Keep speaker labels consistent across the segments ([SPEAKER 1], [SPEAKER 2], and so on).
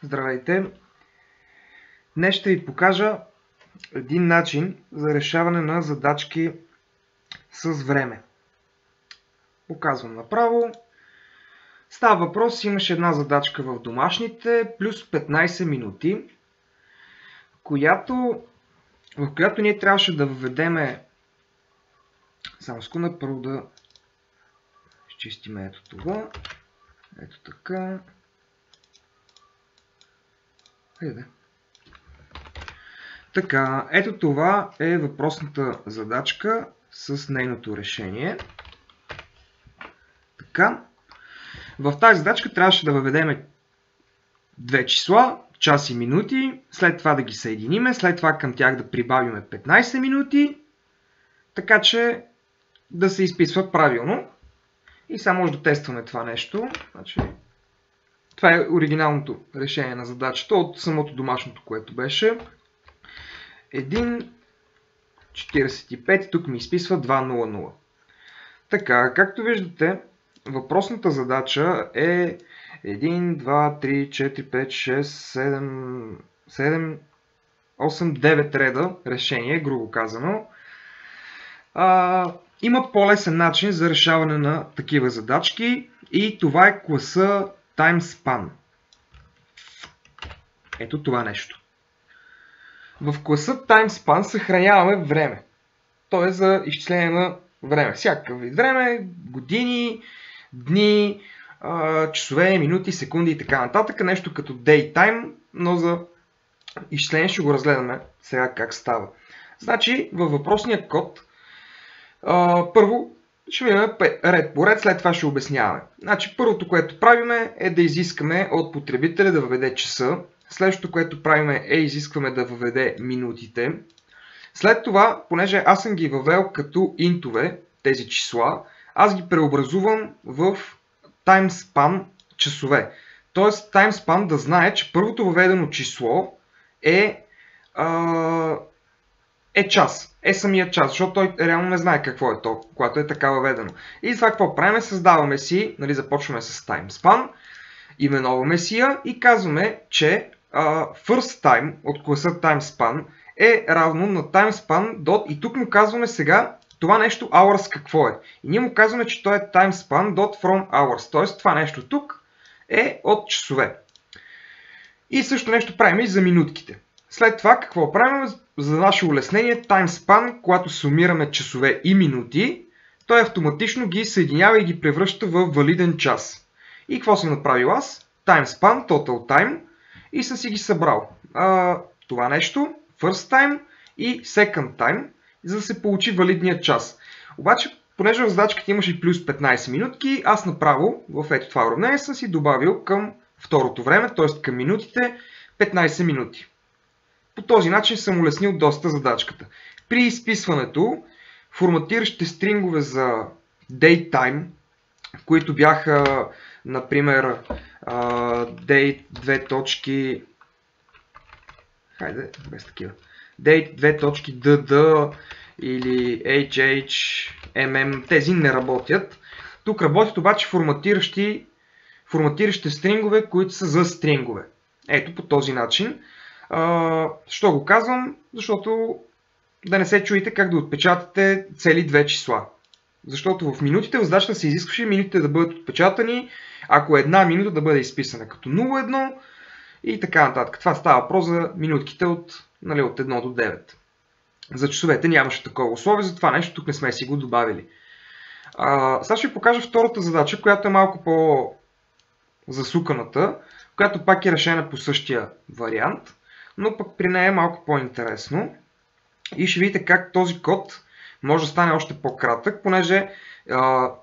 [SPEAKER 1] Здравейте! Днес ще ви покажа един начин за решаване на задачки с време. Показвам направо. Става въпрос, имаше една задачка в домашните, плюс 15 минути, в която ние трябваше да въведеме... Само секунда, първо да изчистим ето това. Ето така. Така, ето това е въпросната задачка с нейното решение. Така, в тази задачка трябваше да въведем две числа, час и минути, след това да ги съединиме, след това към тях да прибавиме 15 минути, така че да се изписва правилно. И сега може да тестваме това нещо. Значи, това е оригиналното решение на задачата от самото домашното, което беше. 1,45, тук ми изписва 2,00. Така, както виждате, въпросната задача е 1, 2, 3, 4, 5, 6, 7, 8, 9 реда решение, грубо казано. Има по-лесен начин за решаване на такива задачки и това е класа TimeSpan. Ето това нещо. В класа TimeSpan съхраняваме време. То е за изчисление на време. Всякакъв вид време, години, дни, часове, минути, секунди и така нататък. Нещо като Daytime, но за изчисление ще го разгледаме сега как става. Значи във въпросния код първо ще минем ред по ред, след това ще обясняваме. Значи първото, което правиме е да изискаме от потребителя да въведе часа. Следващото, което правиме е изискваме да въведе минутите. След това, понеже аз съм ги въвел като интове, тези числа, аз ги преобразувам в TimeSpan часове. Тоест TimeSpan да знае, че първото въведено число е час. Е самия час, защото той реално не знае какво е то, когато е така въведено. И това какво правим? Създаваме си, започваме с TimeSpan, именуваме си я и казваме, че first time от класа TimeSpan е равно на TimeSpan dot и тук му казваме сега това нещо hours какво е. И ние му казваме, че то е TimeSpan dot from hours. Т.е. това нещо тук е от часове. И също нещо правим и за минутките. След това какво правим? За наше улеснение TimeSpan, когато сумираме часове и минути, той автоматично ги съединява и ги превръща в валиден час. И какво съм направил аз? TimeSpan, Total Time и съм си ги събрал. Това нещо, First Time и Second Time, за да се получи валидният час. Обаче, понеже в задачката имаше плюс 15 минутки, аз направо в ето това уравнение съм си добавил към второто време, т.е. към минутите 15 минути. По този начин съм улеснил доста задачката. При изписването, форматиращите стрингове за Daytime, които бяха, например, date, две точки, хайде, без такива, date, две точки, dd или hh, mm, тези не работят. Тук работят обаче форматиращите стрингове, които са за стрингове. Ето по този начин. Що го казвам? Защото да не се чуете как да отпечатате цели две числа. Защото в минутите в задачата се изискваше минутите да бъдат отпечатани, ако една минута да бъде изписана като 0,1 и така нататък. Това става въпрос за минутките от 1 до 9. За часовете нямаше такова условие, затова нещо тук не сме си го добавили. Сега ще ви покажа втората задача, която е малко по-засуканата, която пак е решена по същия вариант, но пък при нея е малко по-интересно. И ще видите как този код може да стане още по-кратък, понеже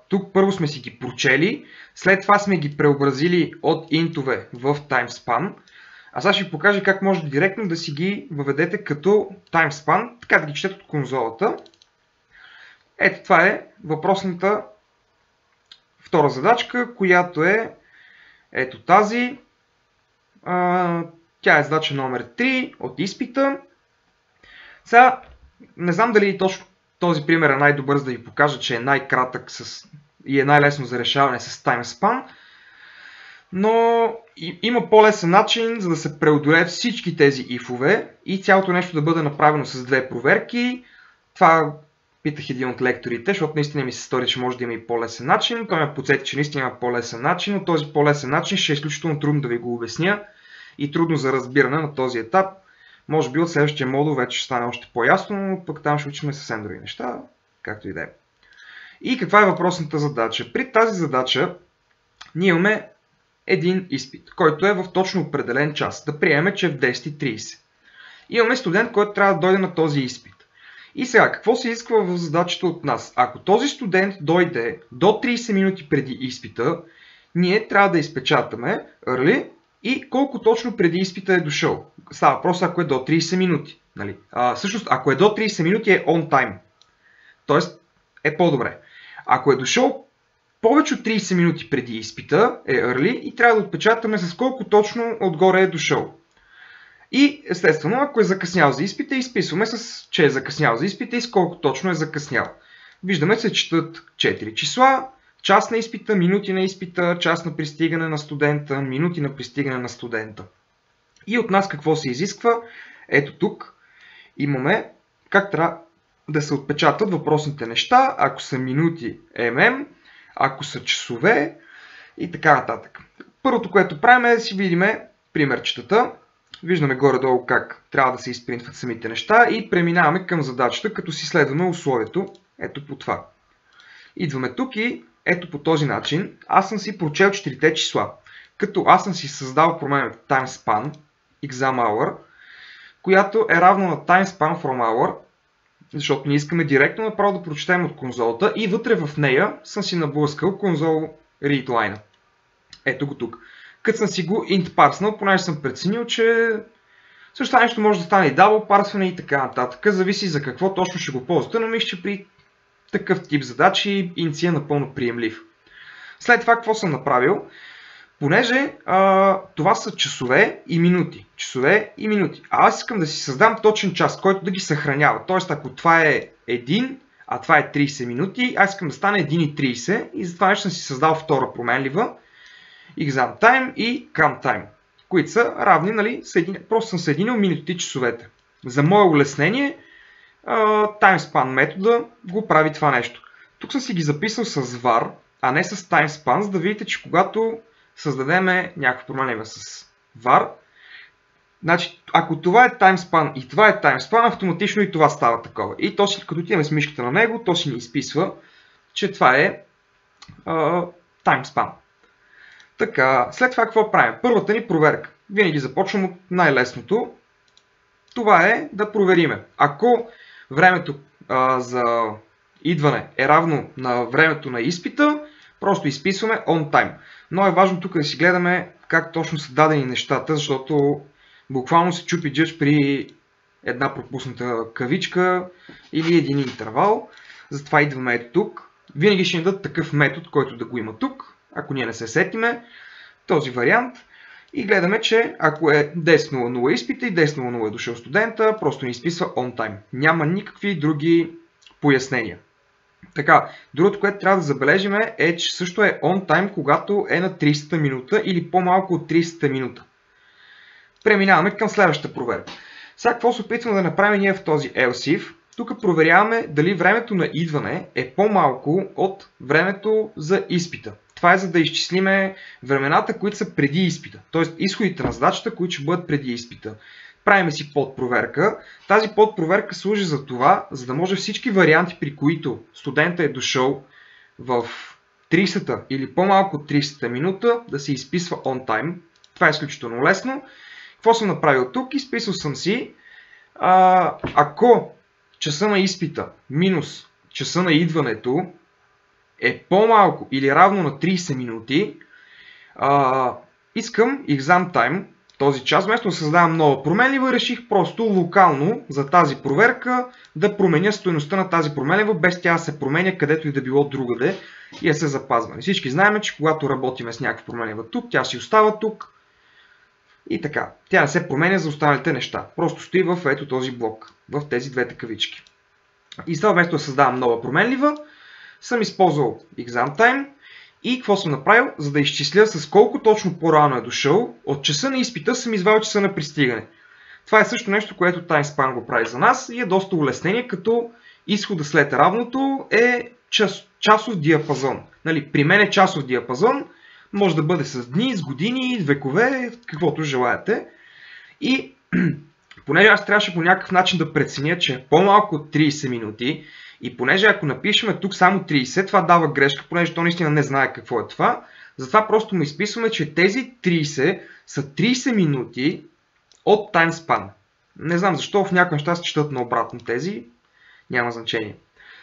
[SPEAKER 1] тук първо сме си ги прочели, след това сме ги преобразили от интове в TimeSpan. А сега ще ви покажа как може директно да си ги въведете като TimeSpan, така да ги четете от конзолата. Ето това е въпросната втора задачка, която е ето тази. Тя е задача номер 3 от изпита. Сега, не знам дали точно този пример е най-добър, за да ви покажа, че е най-кратък и е най-лесно за решаване с TimeSpan. но има по-лесен начин, за да се преодолеят всички тези if-ове и цялото нещо да бъде направено с две проверки. Това питах един от лекторите, защото наистина ми се стори, че може да има и по-лесен начин. Той ме подсети, че наистина има по-лесен начин, но този по-лесен начин ще е изключително трудно да ви го обясня и трудно за разбиране на този етап. Може би от следващия модул вече ще стане още по-ясно, но пък там ще учим съвсем други неща, както и да е. И каква е въпросната задача? При тази задача ние имаме един изпит, който е в точно определен час. Да приемем, че е в 10:30. Имаме студент, който трябва да дойде на този изпит. И сега, какво се изисква в задачата от нас? Ако този студент дойде до 30 минути преди изпита, ние трябва да изпечатаме early и колко точно преди изпита е дошъл. Става въпрос, ако е до 30 минути. Нали? Всъщност, ако е до 30 минути е on time. Тоест е по-добре. Ако е дошъл повече от 30 минути преди изпита е early и трябва да отпечатаме с колко точно отгоре е дошъл. И естествено, ако е закъснял за изпита, изписваме че е закъснял за изпита и с колко точно е закъснял. Виждаме се четат 4 числа, час на изпита, минути на изпита, час на пристигане на студента, минути на пристигане на студента. И от нас какво се изисква? Ето тук имаме как трябва да се отпечатат въпросните неща, ако са минути ако са часове и така нататък. Първото, което правим е да си видим примерчетата. Виждаме горе-долу как трябва да се изпринтват самите неща и преминаваме към задачата, като си следваме условието. Ето по това. Идваме тук и ето по този начин. Аз съм си прочел 4 числа. Като аз съм си създал промен timespan, exam hour, която е равна на timespan from hour, защото ние искаме директно направо да прочетем от конзолата и вътре в нея съм си наблъскал конзол readline. Ето го тук. Като съм си го int парснал, понеже съм преценил, че също нещо може да стане и double парсване и така нататък. Зависи за какво точно ще го ползвате, но мисля, че при такъв тип задачи int си е напълно приемлив. След това какво съм направил? Понеже това са часове и минути. Часове и минути. А аз искам да си създам точен час, който да ги съхранява. Тоест, ако това е 1, а това е 30 минути, аз искам да стане 1:30 и затова ще съм си създал втора променлива. Exam time и Cram time, които са равни, нали, просто съм съединил минутите и часовете. За мое улеснение, timespan метода го прави това нещо. Тук съм си ги записал с var, а не с timespan, за да видите, че когато създадем някаква променлива с var, значи, ако това е timespan и това е timespan, автоматично и това става такова. И то си, като отиваме с мишката на него, то си ни изписва, че това е timespan. Така, след това какво правим? Първата ни проверка. Винаги започвам от най-лесното. Това е да провериме. Ако времето за идване е равно на времето на изпита, просто изписваме on time. Но е важно тук да си гледаме как точно са дадени нещата, защото буквално се чупи джъдж при една пропусната кавичка или един интервал. Затова идваме ето тук. Винаги ще ни дадат такъв метод, който да го има тук. Ако ние не се сетиме, този вариант и гледаме, че ако е 10:00 изпита и 10:00 е дошъл студента, просто ни изписва on time. Няма никакви други пояснения. Така, другото, което трябва да забележим е, че също е on time, когато е на 30-та минута или по-малко от 30-та минута. Преминаваме към следващата проверка. Сега какво се опитваме да направим ние в този else if? Тук проверяваме дали времето на идване е по-малко от времето за изпита. Това е за да изчислиме времената, които са преди изпита. Т.е. изходите на задачата, които ще бъдат преди изпита. Правиме си подпроверка. Тази подпроверка служи за това, за да може всички варианти, при които студента е дошъл в 30-та или по-малко от 30-та минута, да се изписва on time. Това е изключително лесно. Какво съм направил тук? Изписал съм си, ако часа на изпита минус часа на идването е по-малко или равно на 30 минути, искам exam time, този час, вместо да създавам нова променлива, реших просто локално за тази проверка да променя стойността на тази променлива, без тя да се променя където и да било другаде и да се запазва. Всички знаем, че когато работим с някаква променлива тук, тя си остава тук и така. Тя не се променя за останалите неща. Просто стои в ето този блок, в тези двете кавички. И сега вместо да създавам нова променлива, съм използвал exam time И какво съм направил? За да изчисля с колко точно по-рано е дошъл, от часа на изпита съм извадил часа на пристигане. Това е също нещо, което TimeSpan го прави за нас и е доста улеснение, като изхода след равното е часов диапазон. Нали, при мен е часов диапазон, може да бъде с дни, с години, векове, каквото желаете. И понеже аз трябваше по някакъв начин да преценя, че е по-малко от 30 минути, и понеже ако напишем тук само 30, това дава грешка, понеже то наистина не знае какво е това, затова просто му изписваме, че тези 30 са 30 минути от TimeSpan. Не знам защо, в някои неща се четат наобратно тези, няма значение.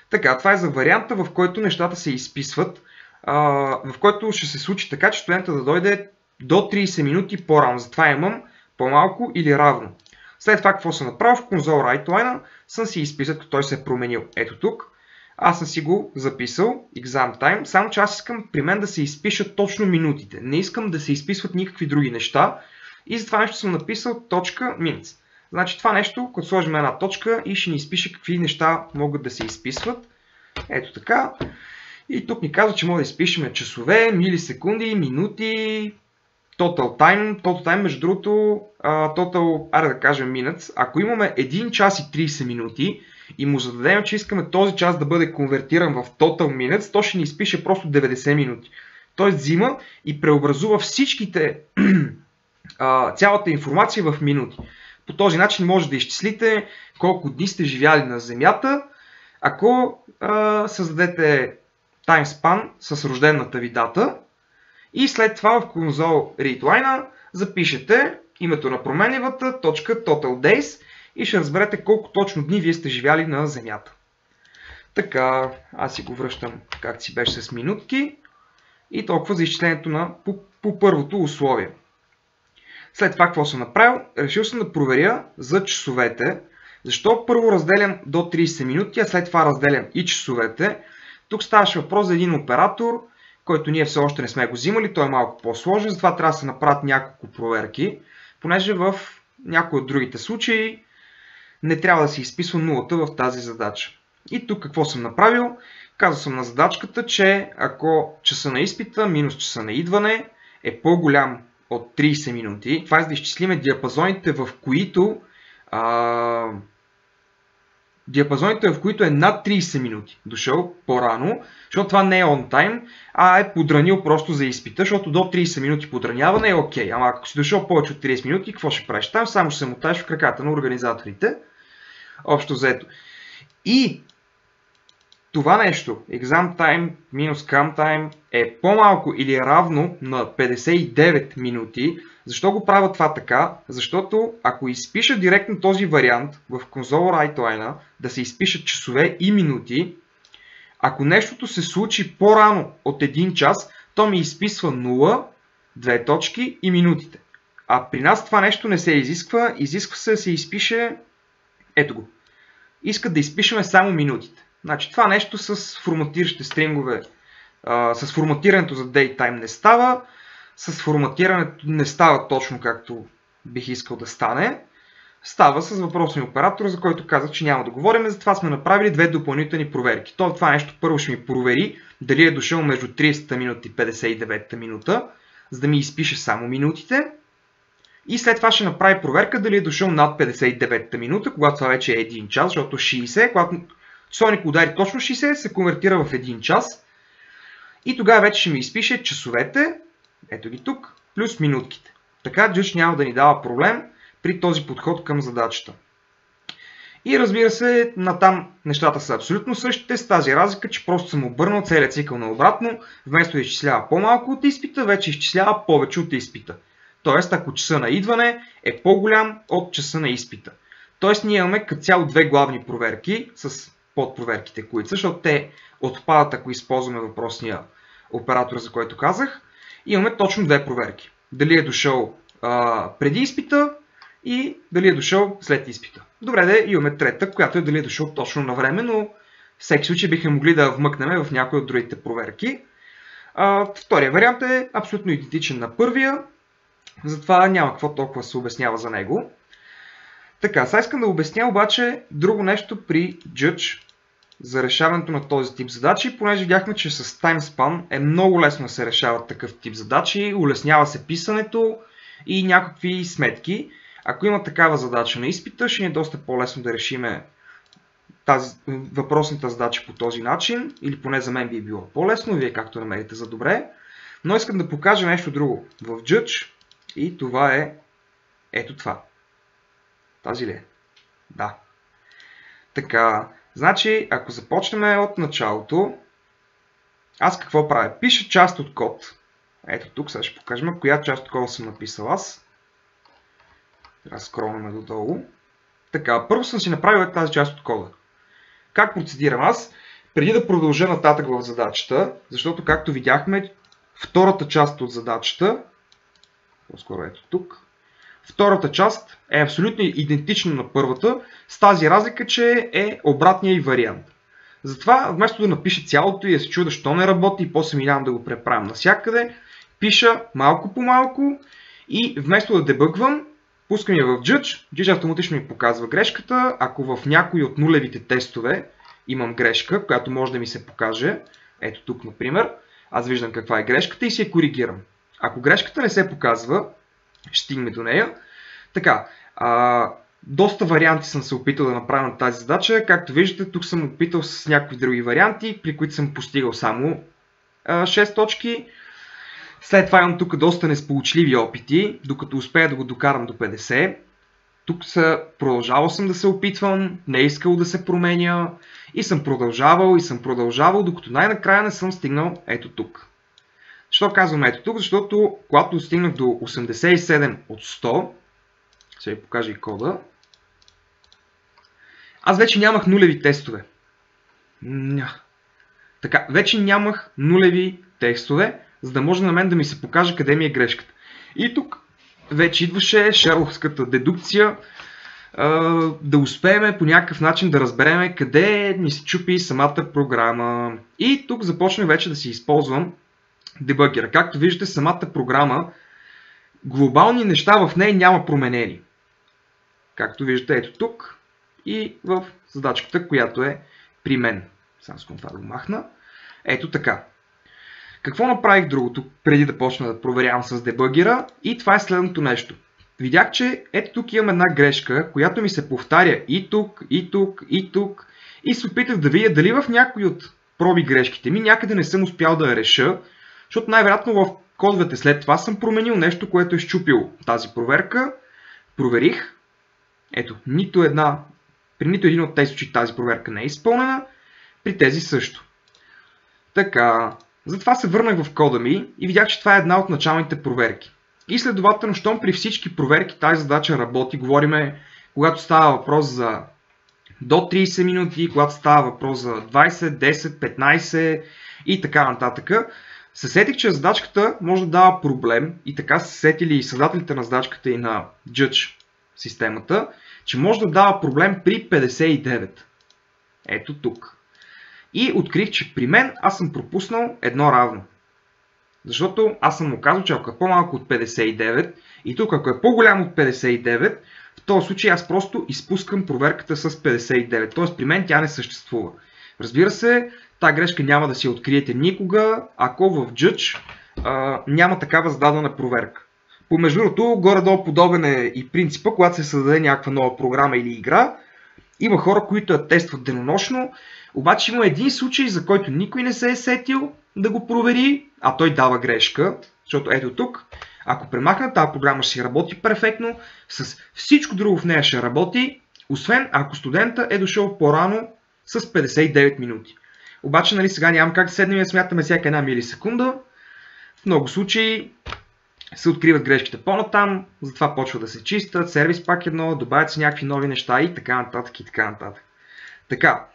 [SPEAKER 1] Така, това е за варианта, в който нещата се изписват, в който ще се случи така, че студента да дойде до 30 минути по-рано. Затова имам по-малко или равно. След това какво съм направил в конзол WriteLine, съм си изписал, като той се е променил. Ето тук. Аз съм си го записал, exam time, само че аз искам при мен да се изпишат точно минутите. Не искам да се изписват никакви други неща. И за това нещо съм написал точка minutes. Значи това нещо, като сложим една точка и ще ни изпише какви неща могат да се изписват. Ето така. И тук ни казва, че може да изпишем часове, милисекунди, минути, total time, между другото, айде да кажем minutes. Ако имаме 1 час и 30 минути и му зададем, че искаме този час да бъде конвертиран в total minutes, то ще ни изпише просто 90 минути. Тоест взима и преобразува всичките, цялата информация в минути. По този начин може да изчислите колко дни сте живяли на Земята, ако създадете TimeSpan с рождената ви дата и след това в конзол ReadLine запишете името на променливата, точка Total Days и ще разберете колко точно дни вие сте живяли на Земята. Така, аз си го връщам както си беше с минутки и толкова за изчислението по първото условие. След това какво съм направил? Решил съм да проверя за часовете. Защо първо разделям до 30 минути, а след това разделям и часовете? Тук ставаше въпрос за един оператор, който ние все още не сме го взимали, той е малко по-сложен, затова трябва да се направят няколко проверки, понеже в някои от другите случаи не трябва да се изписва нулата в тази задача. И тук какво съм направил? Казал съм на задачката, че ако часа на изпита минус часа на идване е по-голям от 30 минути, това е за да изчислиме диапазоните, в които е над 30 минути дошъл по-рано, защото това не е on time, а е подранил просто за изпита, защото до 30 минути подраняване е окей. Ама ако си дошъл повече от 30 минути, какво ще правиш там? Само ще се мотаеш в краката на организаторите. Общо взето. И това нещо, exam time минус cam time, е по-малко или равно на 59 минути. Защо го правя това така? Защото ако изпиша директно този вариант в конзол WriteLine да се изпишат часове и минути, ако нещото се случи по-рано от 1 час, то ми изписва 0, 2 точки и минутите. А при нас това нещо не се изисква, изисква се да се изпише, ето го, искат да изпишеме само минутите. Значи това нещо с форматиращите стрингове, с форматирането за datetime не става, с форматирането не става точно както бих искал да стане. Става с въпросния оператор, за който казах, че няма да говорим, затова сме направили две допълнителни проверки. Това нещо първо ще ми провери дали е дошъл между 30 минута и 59 минута, за да ми изпише само минутите. И след това ще направи проверка дали е дошъл над 59 минута, когато това вече е 1 час, защото 60, когато Соник удари точно 60, се конвертира в 1 час. И тогава вече ще ми изпише часовете, ето ги тук, плюс минутките. Така Judge няма да ни дава проблем при този подход към задачата. И разбира се, натам нещата са абсолютно същите, с тази разлика, че просто съм обърнал целият цикъл наобратно, вместо да изчислява по-малко от изпита, вече изчислява повече от изпита. Тоест, ако часа на идване е по-голям от часа на изпита. Тоест, ние имаме като цяло две главни проверки с подпроверките, които са, защото те отпадат, ако използваме въпросния оператор, за който казах. Имаме точно две проверки. Дали е дошъл преди изпита и дали е дошъл след изпита. Добре, имаме трета, която е дали е дошъл точно на време, но в всеки случай бихме могли да вмъкнем в някои от другите проверки. Втория вариант е абсолютно идентичен на първия, затова няма какво толкова се обяснява за него. Така, сега искам да обясня обаче друго нещо при Judge, за решаването на този тип задачи, понеже видяхме, че с TimeSpan е много лесно да се решават такъв тип задачи, улеснява се писането и някакви сметки. Ако има такава задача на изпита, ще ни е доста по-лесно да решиме тази въпросната задача по този начин, или поне за мен би било по-лесно, вие както намерите за добре. Но искам да покажа нещо друго в Judge и това е ето това. Тази ли е? Да. Така, значи, ако започнем от началото, аз какво правя? Пиша част от код. Ето тук, сега ще покажем коя част от кода съм написал аз. Трябва да скролваме додолу. Така, първо съм си направил тази част от кода. Как процедирам аз? Преди да продължа нататък в задачата, защото както видяхме, втората част от задачата, по-скоро ето тук, втората част е абсолютно идентична на първата, с тази разлика, че е обратния и вариант. Затова, вместо да напиша цялото и да се чуда, защо не работи и после минавам да го преправям навсякъде, пиша малко по малко и вместо да дебъгвам, пускам я в Judge. Judge автоматично ми показва грешката. Ако в някой от нулевите тестове имам грешка, която може да ми се покаже, ето тук, например, аз виждам каква е грешката и си я коригирам. Ако грешката не се показва, ще стигнем до нея. Така, доста варианти съм се опитал да направя на тази задача. Както виждате, тук съм опитал с някакви други варианти, при които съм постигал само 6 точки. След това имам тук доста несполучливи опити, докато успея да го докарам до 50. Тук продължавал съм да се опитвам, не е искал да се променя и съм продължавал, докато най-накрая не съм стигнал ето тук. Защо казвам ето тук? Защото когато стигнах до 87 от 100, ще ви покажа и кода, аз вече нямах нулеви тестове. Така, вече нямах нулеви текстове, за да може на мен да ми се покаже къде ми е грешката. И тук вече идваше шерлокската дедукция, да успеем по някакъв начин да разберем къде ни се чупи самата програма. И тук започнах вече да си използвам дебъгера. Както виждате, самата програма, глобални неща в нея няма променени. Както виждате, ето тук и в задачката, която е при мен. Само с това да го махна. Ето така. Какво направих другото, преди да почна да проверявам с дебъгера? И това е следното нещо. Видях, че ето тук имам една грешка, която ми се повтаря и тук, и тук, и тук. И се опитах да видя дали в някой от проби грешките ми някъде не съм успял да я реша, защото най-вероятно в кодовете след това съм променил нещо, което е счупил тази проверка. Проверих. Ето, при нито един от тези случаи тази проверка не е изпълнена, при тези също. Така, затова се върнах в кода ми и видях, че това е една от началните проверки. И следователно, щом при всички проверки тази задача работи, говориме, когато става въпрос за до 30 минути, когато става въпрос за 20, 10, 15 и така нататък, се сетих, че задачката може да дава проблем и така се сетили и създателите на задачката и на Judge системата, че може да дава проблем при 59. Ето тук. И открих, че при мен аз съм пропуснал едно равно. Защото аз съм му казал, че ако е по-малко от 59 и тук ако е по-голямо от 59, в този случай аз просто изпускам проверката с 59. Т.е. при мен тя не съществува. Разбира се, тази грешка няма да си я откриете никога, ако в Judge няма такава зададена проверка. Помежду другото, горе-долу подобен е и принципа, когато се създаде някаква нова програма или игра. Има хора, които я тестват денонощно, обаче има един случай, за който никой не се е сетил да го провери, а той дава грешка, защото ето тук, ако премахна тази програма ще си работи перфектно, с всичко друго в нея ще работи, освен ако студента е дошъл по-рано с 59 минути. Обаче, нали, сега нямам как да седнем и смятаме всяка една милисекунда. В много случаи се откриват грешките по-натам, затова почва да се чистят, сервис пак едно, добавят се някакви нови неща и така нататък и така нататък. Така,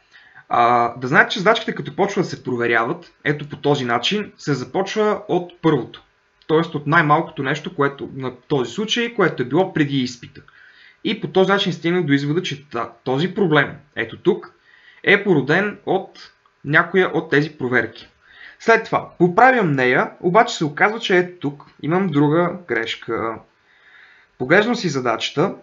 [SPEAKER 1] да знаете, че задачките като почва да се проверяват, ето по този начин, се започва от първото. Т.е. от най-малкото нещо, което на този случай, което е било преди изпита. И по този начин стигнах до извода, че този проблем, ето тук, е породен от някоя от тези проверки. След това, поправям нея, обаче се оказва, че ето тук имам друга грешка. Поглеждам си задачата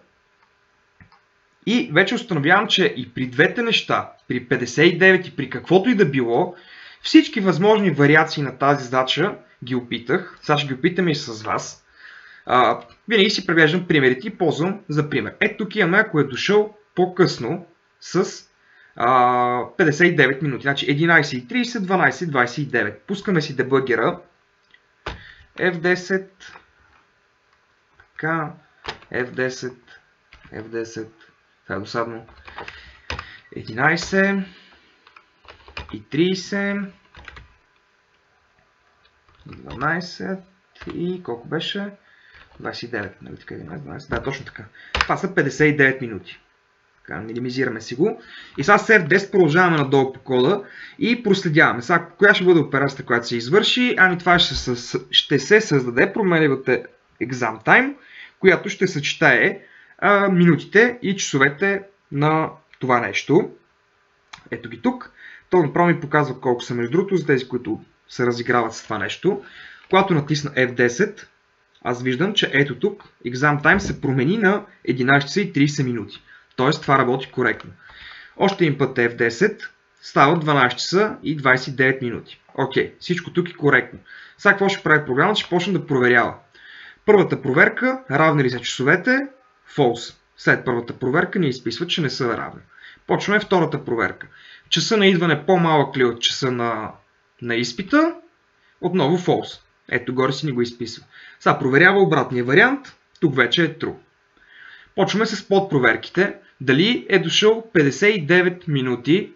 [SPEAKER 1] И вече установявам, че и при двете неща, при 59 и при каквото и да било, всички възможни вариации на тази задача ги опитах. Сега ще ги опитаме и с вас. Винаги си преглеждам примерите и ползвам за пример. Ето тук имаме, ако е дошъл по-късно с 59 минути. Значи 11:30, 12:29. Пускаме си дебъгера. F10. Така. F10. F10. Това е досадно. 11 и 30. 12 и колко беше? 29, нали така, 11, 12, да, точно така. Това са 59 минути. Така, минимизираме си го. И сега с F10 продължаваме надолу по кода и проследяваме. Сега, коя ще бъде операцията, която се извърши? Ами това ще се създаде променливата exam time, която ще съчетае минутите и часовете на това нещо. Ето ги тук. То направо ми показва колко са между другото, за тези, които се разиграват с това нещо. Когато натисна F10, аз виждам, че ето тук exam time се промени на 11 часа и 30 минути. Тоест това работи коректно. Още един път F10 става 12 часа и 29 минути. Окей, всичко тук е коректно. Сега какво ще прави програмата? Ще почне да проверява. Първата проверка, равни ли са часовете? False. След първата проверка ни изписва, че не са равни. Почваме втората проверка. Часа на идване по-малък ли от часа на изпита? Отново false. Ето горе си ни го изписва. Сега проверява обратния вариант. Тук вече е true. Почваме с подпроверките. Дали е дошъл 59 минути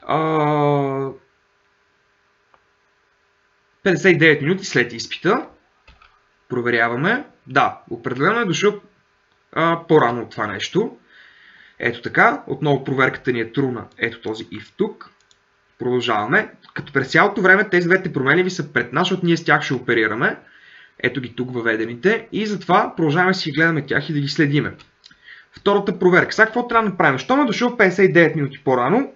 [SPEAKER 1] 59 минути след изпита. Проверяваме. Да, определено е дошъл по-рано от това нещо. Ето така. Отново проверката ни е true на ето този if тук. Продължаваме. Като през цялото време тези двете променливи са пред нас, защото ние с тях ще оперираме. Ето ги тук въведените. И затова продължаваме да си гледаме тях и да ги следиме. Втората проверка. Сега какво трябва да направим? Щом е дошъл 59 минути по-рано,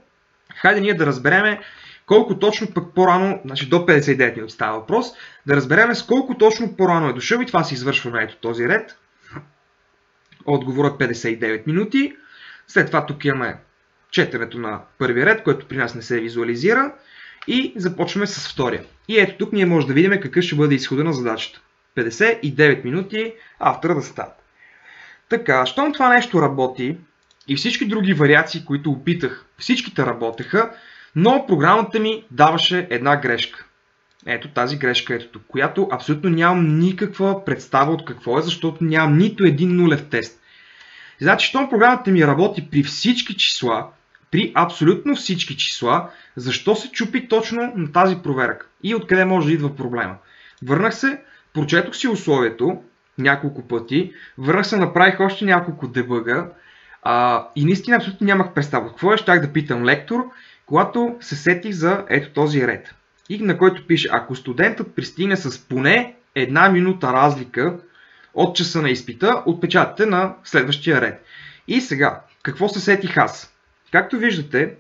[SPEAKER 1] хайде ние да разбереме колко точно пък по-рано, значи до 59 минути става въпрос, да разбереме с колко точно по-рано е дошъл и това си извършваме ето този ред. Отговорът 59 минути. След това тук имаме четенето на първия ред, който при нас не се визуализира. И започваме с втория. И ето тук ние може да видим какъв ще бъде изхода на задачата. 59 минути автора да става. Така, щом това нещо работи и всички други вариации, които опитах, всичките работеха, но програмата ми даваше една грешка. Ето тази грешка, ето тук, която абсолютно нямам никаква представа от какво е, защото нямам нито един нулев тест. Значи, щом програмата ми работи при всички числа, при абсолютно всички числа, защо се чупи точно на тази проверка? И откъде може да идва проблема? Върнах се, прочетох си условието няколко пъти, върнах се, направих още няколко дебъга и наистина абсолютно нямах представа. Какво е? Щях да питам лектор, когато се сетих за ето този ред. И на който пише, ако студентът пристигне с поне една минута разлика от часа на изпита, отпечатате на следващия ред. И сега, какво се сетих аз? Както виждате,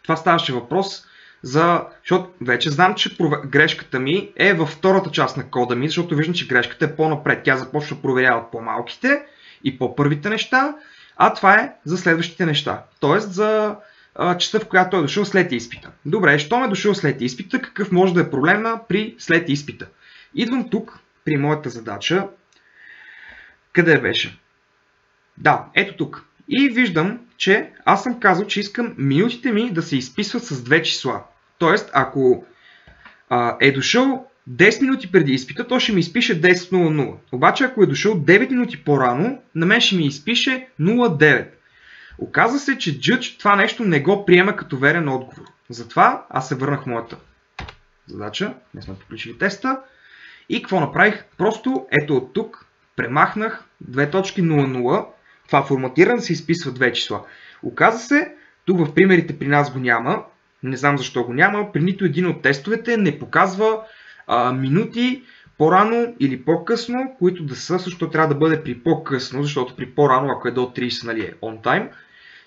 [SPEAKER 1] това ставаше въпрос защото вече знам, че грешката ми е във втората част на кода ми, защото виждам, че грешката е по-напред. Тя започва да проверява по-малките и по-първите неща, а това е за следващите неща. Тоест за часа, в която е дошъл след изпита. Добре, щом е дошъл след изпита, какъв може да е проблема при след изпита? Идвам тук при моята задача. Къде беше? Да, ето тук. И виждам, че аз съм казал, че искам минутите ми да се изписват с две числа. Тоест, ако е дошъл 10 минути преди изпита, то ще ми изпише 10:00. Обаче, ако е дошъл 9 минути по-рано, на мен ще ми изпише 09. Оказва се, че Judge това нещо не го приема като верен отговор. Затова аз се върнах в моята задача. Не сме приключили теста. И какво направих? Просто ето от тук премахнах 2.00. Това форматиране се изписва две числа. Оказва се, тук в примерите при нас го няма. Не знам защо го няма. При нито един от тестовете не показва минути по-рано или по-късно, които да са, също трябва да бъде при по-късно, защото при по-рано, ако е до 30, нали, е on time.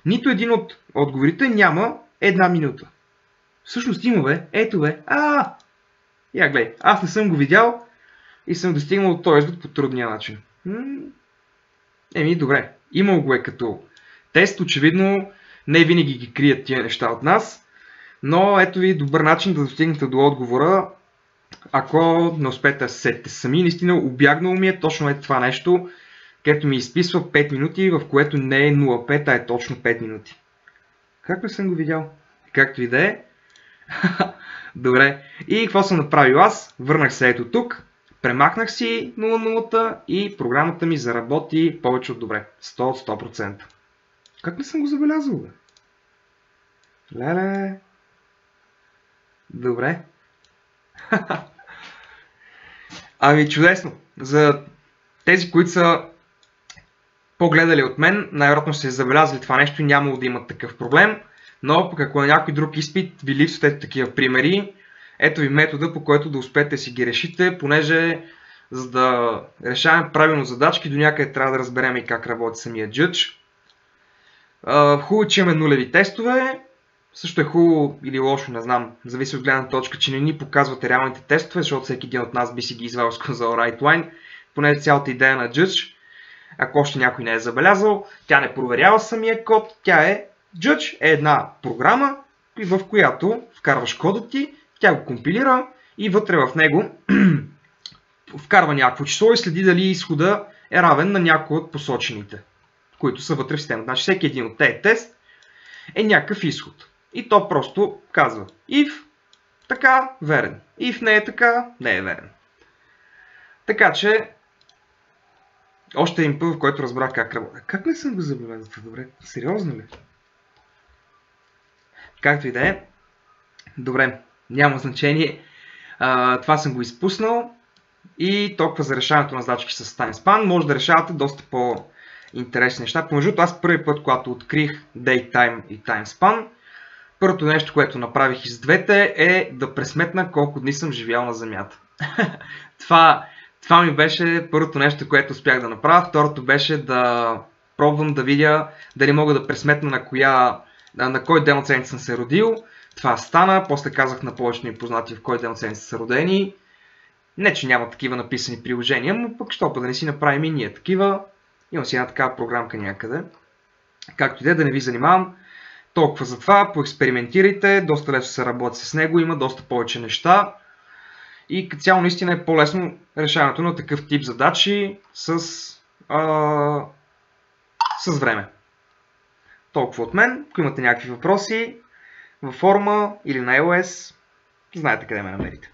[SPEAKER 1] Нито един от отговорите няма една минута. Всъщност има, бе. Ето, бе. Я гледай, аз не съм го видял и съм достигнал до този извод по трудния начин. Добре. Имал го е като тест. Очевидно не винаги ги крият тия неща от нас, но ето ви добър начин да достигнете до отговора, ако не успеете да се сетите сами. Наистина обягнало ми е точно това нещо, където ми изписва 5 минути, в което не е 0,5, а е точно 5 минути. Как не съм го видял? Както и да е. Добре. И какво съм направил аз? Върнах се ето тук, премахнах си 0,0 и програмата ми заработи повече от добре. 100 от 100%. Как не съм го забелязал, бе? Леле. Добре. Ами чудесно. За тези, които са по-гледали от мен, най-вероятно ще се забелязали това нещо и нямало да имат такъв проблем. Но пък ако на някой друг изпит ви липсват такива примери, ето ви метода, по който да успеете да си ги решите, понеже за да решаваме правилно задачки, до някъде трябва да разберем и как работи самия Judge. Хубаво, че имаме нулеви тестове. Също е хубаво или лошо, не знам, зависи от гледна точка, че не ни показвате реалните тестове, защото всеки един от нас би си ги извел с казал WriteLine. Поне цялата идея на Judge, ако още някой не е забелязал, тя не проверява самия код, Judge е една програма, в която вкарваш кода ти, тя го компилира и вътре в него вкарва някакво число и следи дали изхода е равен на някой от посочените, които са вътре в системата. Значи всеки един от тези тест е някакъв изход. И то просто казва if така, верен. If не е така, не е верен. Така че още един път, в който разбрах как работи. Как не съм го забелязал? Добре, сериозно ли? Както и да е. Добре, няма значение. Това съм го изпуснал. И толкова за решаването на задачки с TimeSpan. Може да решавате доста по-интересни неща. Помежду аз първи път, когато открих DateTime и TimeSpan, първото нещо, което направих из двете е да пресметна колко дни съм живял на Земята. Това ми беше първото нещо, което успях да направя. Второто беше да пробвам да видя дали мога да пресметна на кой ден от седмица съм се родил. Това стана, после казах на повечето ми познати в кой ден от седмица са родени. Не, че няма такива написани приложения, но пък що па да не си направим и ние такива. Имам си една такава програмка някъде. Както и да не ви занимавам. Толкова за това, поекспериментирайте, доста лесно се работи с него, има доста повече неща. И като цяло наистина е по-лесно решаването на такъв тип задачи с време. Толкова от мен. Ако имате някакви въпроси във форума или на iOS, знаете къде ме намерите.